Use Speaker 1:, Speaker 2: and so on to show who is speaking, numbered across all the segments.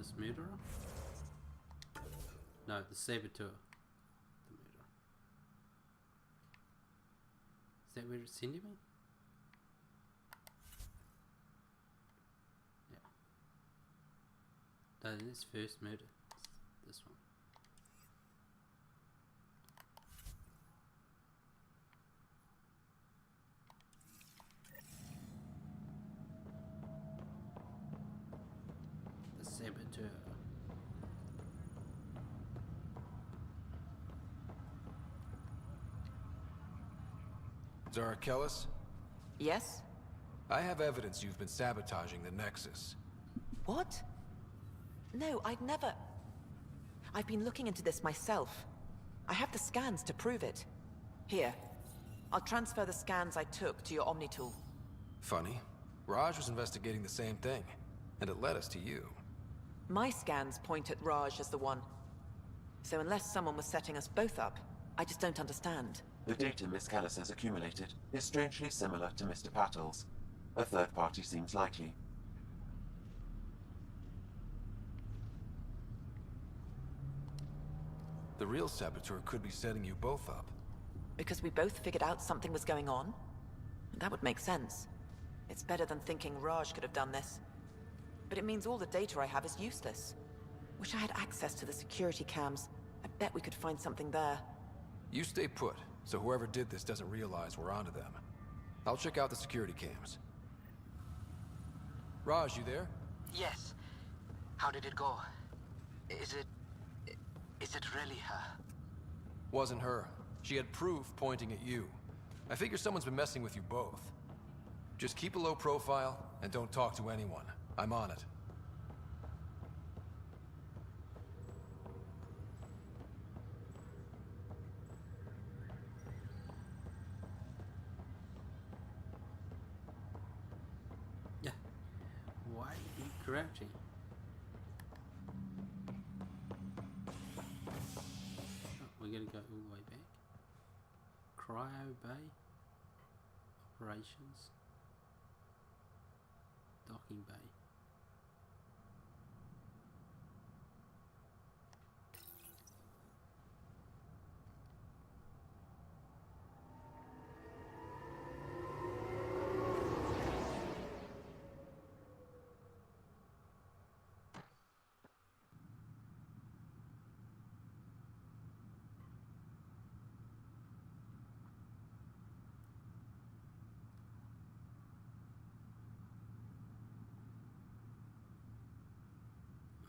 Speaker 1: this murderer? No, the saboteur. The murderer. Is that where it's sending me? Yeah. No, this first murder. This one. The saboteur.
Speaker 2: Zara Kellis?
Speaker 3: Yes?
Speaker 2: I have evidence you've been sabotaging the Nexus.
Speaker 3: What? No, I'd never... I've been looking into this myself. I have the scans to prove it. Here. I'll transfer the scans I took to your Omni tool.
Speaker 2: Funny. Raj was investigating the same thing, and it led us to you.
Speaker 3: My scans point at Raj as the one. So unless someone was setting us both up, I just don't understand.
Speaker 4: The data Miss Kellis has accumulated is strangely similar to Mr. Patel's. A third party seems likely.
Speaker 2: The real saboteur could be setting you both up.
Speaker 3: Because we both figured out something was going on? That would make sense. It's better than thinking Raj could have done this. But it means all the data I have is useless. Wish I had access to the security cams. I bet we could find something there.
Speaker 2: You stay put, so whoever did this doesn't realize we're onto them. I'll check out the security cams. Raj, you there?
Speaker 5: Yes. How did it go? Is it really her?
Speaker 2: Wasn't her. She had proof pointing at you. I figure someone's been messing with you both. Just keep a low profile and don't talk to anyone. I'm on it.
Speaker 1: Yeah. Why are you crouching? Oh, we're gonna go all the way back. Cryo Bay. Operations. Docking Bay.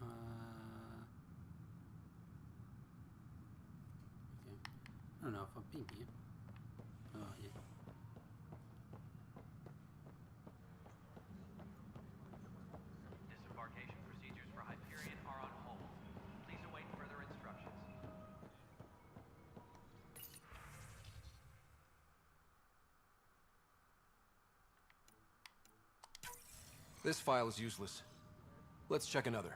Speaker 1: Okay. I don't know if I've been here. Oh, yeah.
Speaker 6: Disembarkation procedures for Hyperion are on hold. Please await further instructions.
Speaker 2: This file is useless. Let's check another.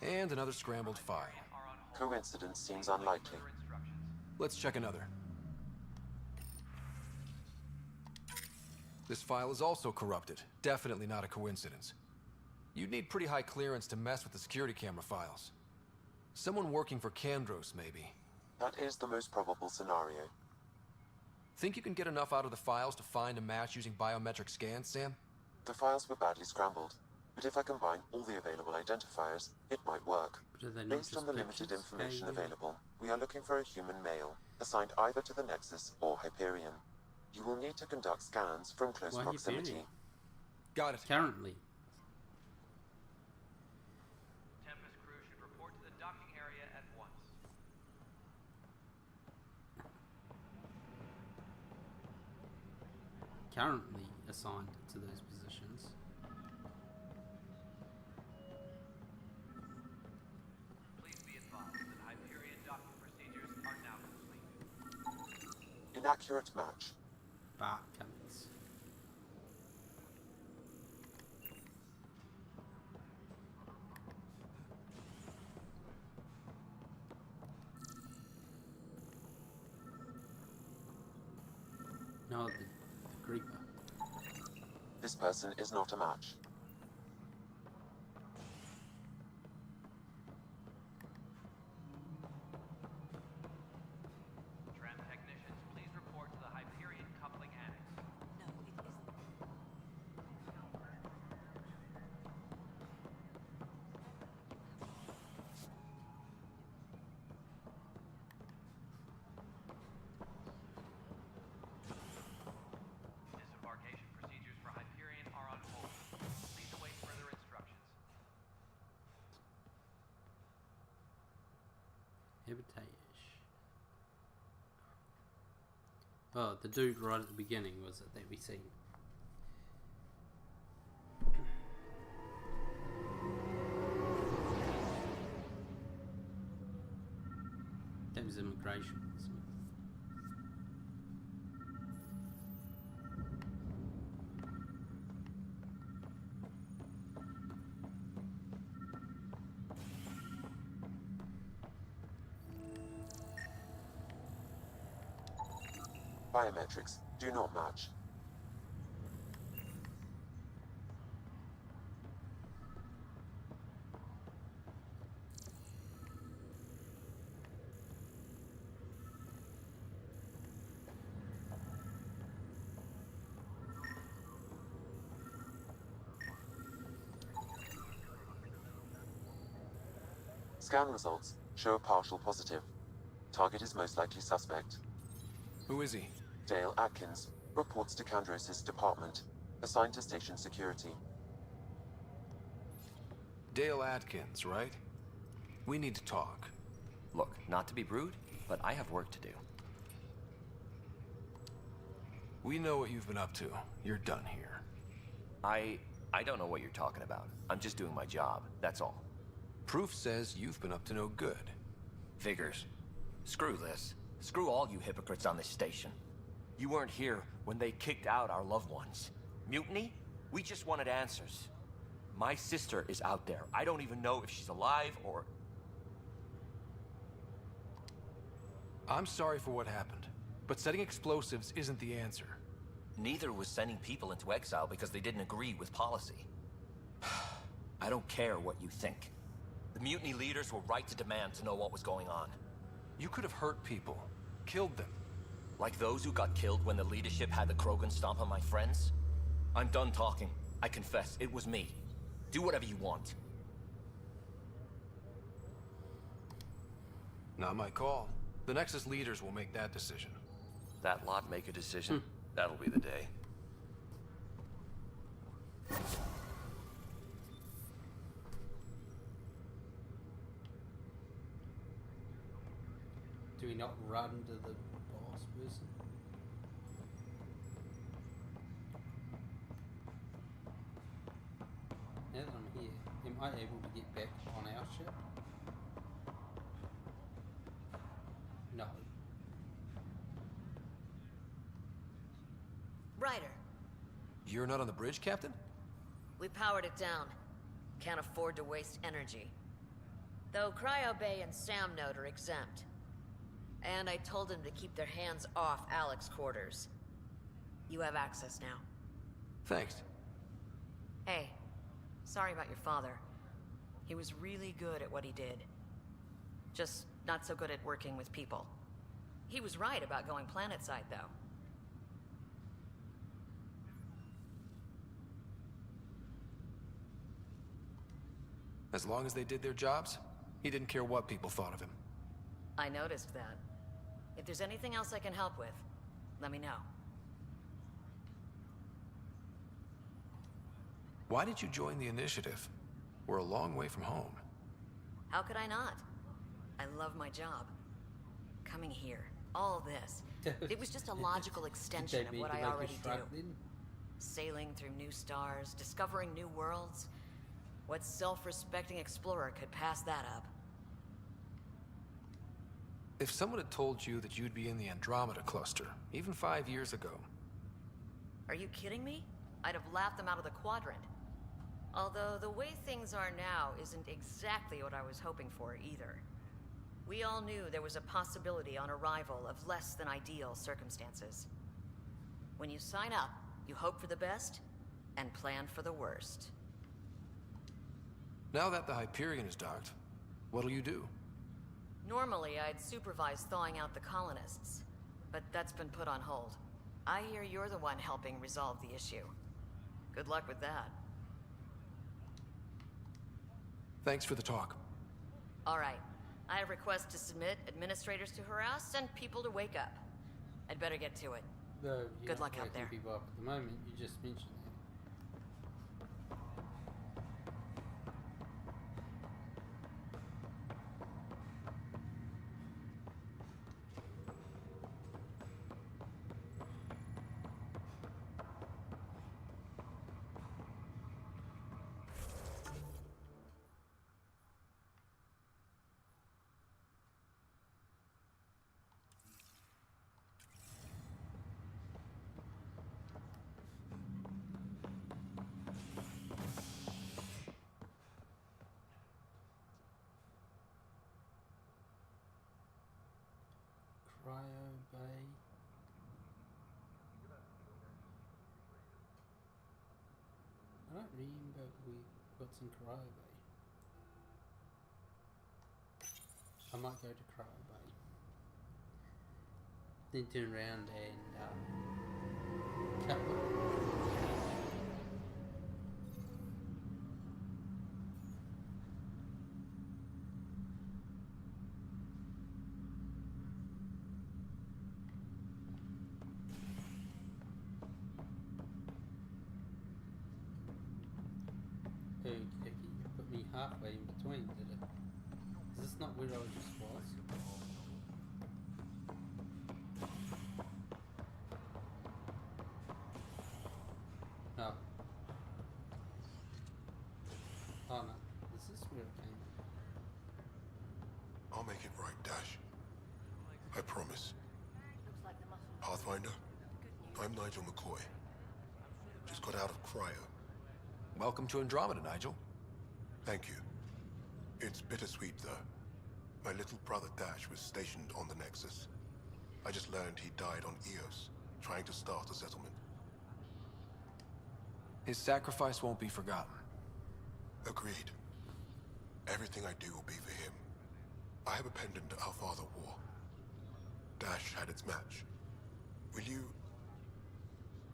Speaker 2: And another scrambled file.
Speaker 6: Are on hold.
Speaker 4: Coincidence seems unlikely.
Speaker 6: Further instructions.
Speaker 2: Let's check another. This file is also corrupted. Definitely not a coincidence. You'd need pretty high clearance to mess with the security camera files. Someone working for Kandros, maybe.
Speaker 4: That is the most probable scenario.
Speaker 2: Think you can get enough out of the files to find a match using biometric scans, Sam?
Speaker 4: The files were badly scrambled, but if I combine all the available identifiers, it might work.
Speaker 1: But are they not
Speaker 4: Based
Speaker 1: just
Speaker 4: on the limited
Speaker 1: pictures?
Speaker 4: information
Speaker 1: Yeah.
Speaker 4: available, we are looking for a human male, assigned either to the Nexus or Hyperion. You will need to conduct scans from close
Speaker 1: Why
Speaker 4: proximity.
Speaker 1: Hyperion?
Speaker 2: Got it.
Speaker 1: Currently.
Speaker 6: Tempest crew should report to the docking area at once.
Speaker 1: Currently assigned to those positions.
Speaker 6: Please be advised that Hyperion docking procedures are now complete.
Speaker 4: Inaccurate match.
Speaker 1: Bart Cummings. No, the creeper.
Speaker 4: This person is not a match.
Speaker 6: Tram technicians, please report to the Hyperion coupling annex.
Speaker 3: No, it isn't.
Speaker 6: Disembarkation procedures for Hyperion are on hold. Please await further instructions.
Speaker 1: Habitation. Oh, the dude right at the beginning was it that we seen. That was immigration, wasn't it?
Speaker 4: Biometrics do not match. Scan results show a partial positive. Target is most likely suspect.
Speaker 2: Who is he?
Speaker 4: Dale Atkins reports to Kandros' department, assigned to station security.
Speaker 2: Dale Atkins, right? We need to talk.
Speaker 7: Look, not to be rude, but I have work to do.
Speaker 2: We know what you've been up to. You're done here.
Speaker 7: I don't know what you're talking about. I'm just doing my job, that's all.
Speaker 2: Proof says you've been up to no good.
Speaker 7: Figures. Screw this. Screw all you hypocrites on this station. You weren't here when they kicked out our loved ones. Mutiny? We just wanted answers. My sister is out there. I don't even know if she's alive or...
Speaker 2: I'm sorry for what happened, but setting explosives isn't the answer.
Speaker 7: Neither was sending people into exile because they didn't agree with policy. I don't care what you think. The mutiny leaders were right to demand to know what was going on.
Speaker 2: You could have hurt people, killed them.
Speaker 7: Like those who got killed when the leadership had the Krogan stomp on my friends? I'm done talking. I confess, it was me. Do whatever you want.
Speaker 2: Not my call. The Nexus leaders will make that decision.
Speaker 7: That lot make a decision. That'll be the day.
Speaker 1: Do we not run to the boss person? Now that I'm here, am I able to get back on our ship? No.
Speaker 8: Ryder,
Speaker 2: You're not on the bridge, Captain?
Speaker 8: we powered it down. Can't afford to waste energy. Though Cryo Bay and Sam Node are exempt. And I told them to keep their hands off Alec's quarters. You have access now.
Speaker 2: Thanks.
Speaker 8: Hey, sorry about your father. He was really good at what he did. Just not so good at working with people. He was right about going planetside, though.
Speaker 2: As long as they did their jobs, he didn't care what people thought of him.
Speaker 8: I noticed that. If there's anything else I can help with, let me know.
Speaker 2: Why did you join the Initiative? We're a long way from home.
Speaker 8: How could I not? I love my job. Coming here, all this. It was just a logical extension
Speaker 1: Did
Speaker 8: of
Speaker 1: they
Speaker 8: what
Speaker 1: mean
Speaker 8: I
Speaker 1: to make
Speaker 8: already
Speaker 1: you
Speaker 8: do.
Speaker 1: shrug then?
Speaker 8: Sailing through new stars, discovering new worlds. What self-respecting explorer could pass that up?
Speaker 2: If someone had told you that you'd be in the Andromeda Cluster, even 5 years ago...
Speaker 8: Are you kidding me? I'd have laughed them out of the quadrant. Although the way things are now isn't exactly what I was hoping for either. We all knew there was a possibility on arrival of less than ideal circumstances. When you sign up, you hope for the best and plan for the worst.
Speaker 2: Now that the Hyperion is docked, what'll you do?
Speaker 8: Normally, I'd supervise thawing out the colonists, but that's been put on hold. I hear you're the one helping resolve the issue. Good luck with that.
Speaker 2: Thanks for the talk.
Speaker 8: All right. I have requests to submit, administrators to harass, and people to wake up. I'd better get to it.
Speaker 1: Though you're
Speaker 8: Good
Speaker 1: not
Speaker 8: luck out
Speaker 1: waking
Speaker 8: there.
Speaker 1: people up at the moment, you just mentioned that. Cryo Bay. I don't remember what's in Cryo Bay. I might go to Cryo Bay. Then turn around and cut Okay, you put me halfway in between, did it? Is this not where I just was? No. Oh no, this is where it came.
Speaker 9: I'll make it right, Dash. I promise. Pathfinder, I'm Nigel McCoy. Just got out of cryo.
Speaker 2: Welcome to Andromeda, Nigel.
Speaker 9: Thank you. It's bittersweet, though. My little brother Dash was stationed on the Nexus. I just learned he died on Eos, trying to start a settlement.
Speaker 2: His sacrifice won't be forgotten.
Speaker 9: Agreed. Everything I do will be for him. I have a pendant our father wore. Dash had its match. Will you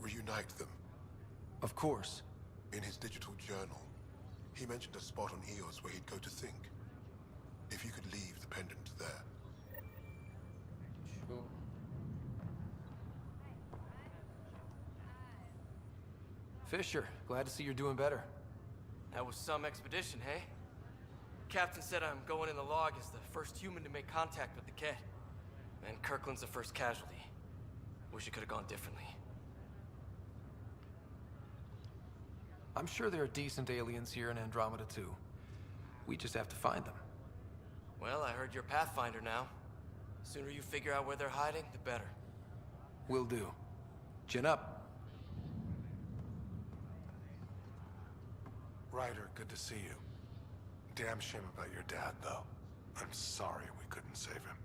Speaker 9: reunite them?
Speaker 2: Of course.
Speaker 9: In his digital journal, he mentioned a spot on Eos where he'd go to think. If you could leave the pendant there.
Speaker 1: Sure.
Speaker 2: Fisher, glad to see you're doing better.
Speaker 10: That was some expedition, hey? Captain said I'm going in the log as the first human to make contact with the Kett. And Kirkland's the first casualty. Wish it could have gone differently.
Speaker 2: I'm sure there are decent aliens here in Andromeda too. We just have to find them.
Speaker 10: Well, I heard you're Pathfinder now. The sooner you figure out where they're hiding, the better.
Speaker 2: Will do. Chin up.
Speaker 9: Ryder, good to see you. Damn shame about your dad, though. I'm sorry we couldn't save him.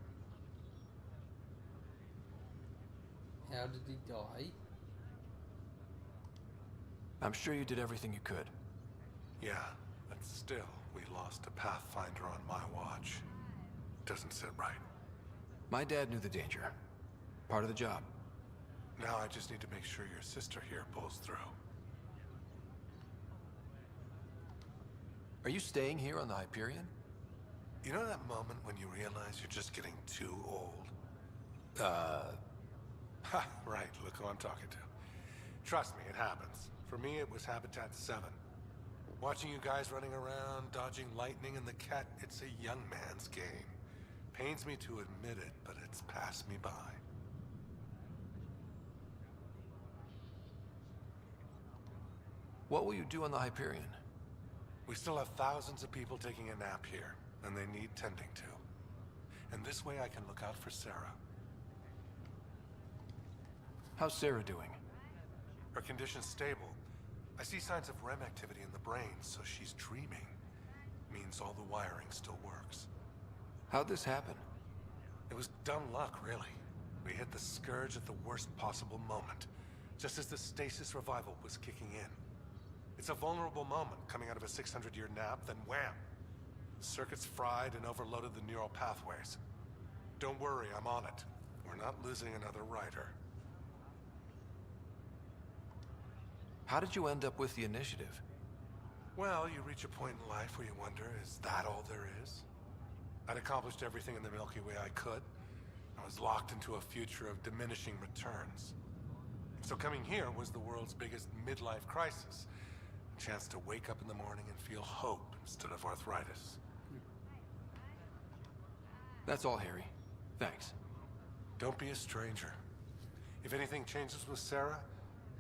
Speaker 1: How did he die?
Speaker 2: I'm sure you did everything you could.
Speaker 9: Yeah, but still, we lost a Pathfinder on my watch. Doesn't sit right.
Speaker 2: My dad knew the danger. Part of the job.
Speaker 9: Now I just need to make sure your sister here pulls through.
Speaker 2: Are you staying here on the Hyperion?
Speaker 9: You know that moment when you realize you're just getting too old? Ha, right, look who I'm talking to. Trust me, it happens. For me, it was Habitat 7. Watching you guys running around, dodging lightning and the Kett, it's a young man's game. Pains me to admit it, but it's passed me by.
Speaker 2: What will you do on the Hyperion?
Speaker 9: We still have thousands of people taking a nap here, and they need tending to. And this way I can look out for Sarah.
Speaker 2: How's Sarah doing?
Speaker 9: Her condition's stable. I see signs of REM activity in the brain, so she's dreaming. Means all the wiring still works.
Speaker 2: How'd this happen?
Speaker 9: It was dumb luck, really. We hit the Scourge at the worst possible moment. just as the stasis revival was kicking in. It's a vulnerable moment coming out of a 600-year nap, then wham! The circuits fried and overloaded the neural pathways. Don't worry, I'm on it. We're not losing another writer.
Speaker 2: How did you end up with the initiative?
Speaker 9: Well, you reach a point in life where you wonder, is that all there is? I'd accomplished everything in the Milky Way I could. I was locked into a future of diminishing returns. So coming here was the world's biggest midlife crisis. A chance to wake up in the morning and feel hope instead of arthritis.
Speaker 2: That's all, Harry. Thanks.
Speaker 9: Don't be a stranger. If anything changes with Sarah,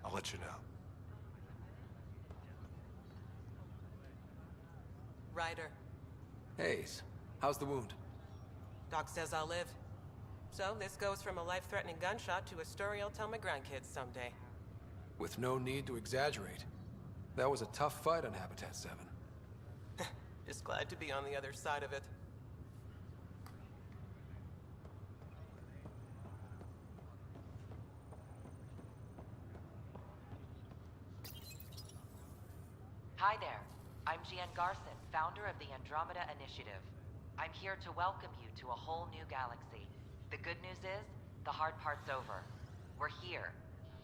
Speaker 9: I'll let you know.
Speaker 11: Ryder.
Speaker 2: Hayes, how's the wound?
Speaker 11: Doc says I'll live. So this goes from a life-threatening gunshot to a story I'll tell my grandkids someday.
Speaker 2: With no need to exaggerate. That was a tough fight on Habitat 7.
Speaker 11: Just glad to be on the other side of it.
Speaker 3: Hi there. I'm Jeanne Garson, founder of the Andromeda Initiative. I'm here to welcome you to a whole new galaxy. The good news is, the hard part's over. We're here.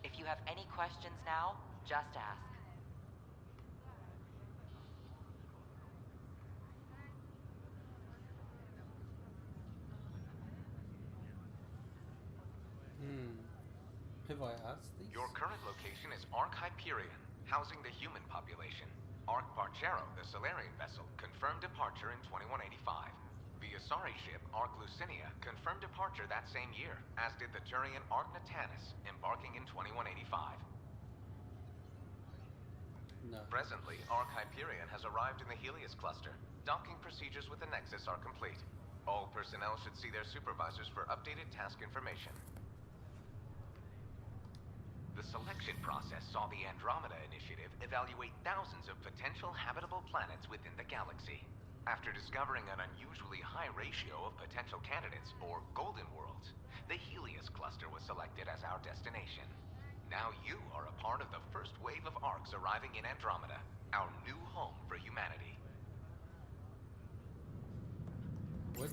Speaker 3: If you have any questions now, just ask.
Speaker 1: Have I asked these?
Speaker 12: Your current location is Ark Hyperion, housing the human population. Ark Parchero, the Solarian vessel, confirmed departure in 2185. The Asari ship, Ark Lucinia, confirmed departure that same year, as did the Turian Ark Natanus, embarking in 2185.
Speaker 1: No.
Speaker 12: Presently, Ark Hyperion has arrived in the Helios cluster. Docking procedures with the Nexus are complete. All personnel should see their supervisors for updated task information. The selection process saw the Andromeda Initiative evaluate thousands of potential habitable planets within the galaxy. After discovering an unusually high ratio of potential candidates, or golden worlds, the Helios cluster was selected as our destination. Now you are a part of the first wave of Arks arriving in Andromeda, our new home for humanity.
Speaker 1: What?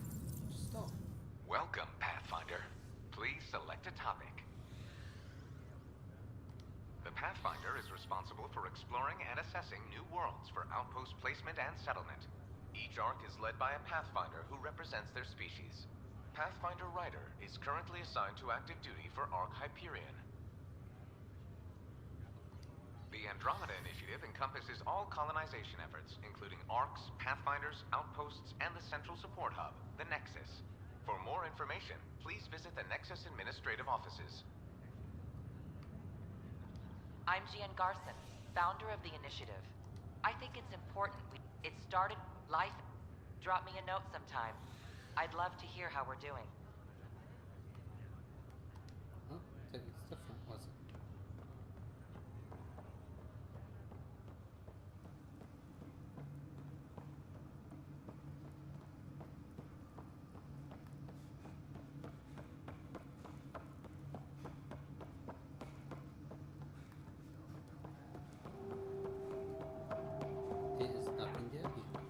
Speaker 1: Stop.
Speaker 12: Welcome, Pathfinder. Please select a topic. The Pathfinder is responsible for exploring and assessing new worlds for outpost placement and settlement. Each Ark is led by a Pathfinder who represents their species. Pathfinder Ryder is currently assigned to active duty for Ark Hyperion. The Andromeda Initiative encompasses all colonization efforts, including Arks, Pathfinders, outposts, and the central support hub, the Nexus. For more information, please visit the Nexus Administrative Offices.
Speaker 3: I'm Jeanne Garson, founder of the initiative. I think it's important it started life. Drop me a note sometime. I'd love to hear how we're doing.
Speaker 1: Oh, it's different, was it? There is nothing there here.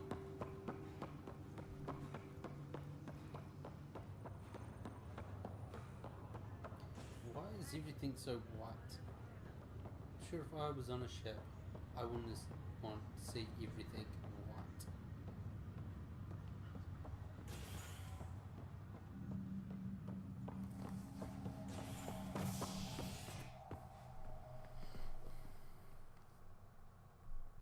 Speaker 1: Why is everything so white? Sure, if I was on a ship, I wouldn't want to see everything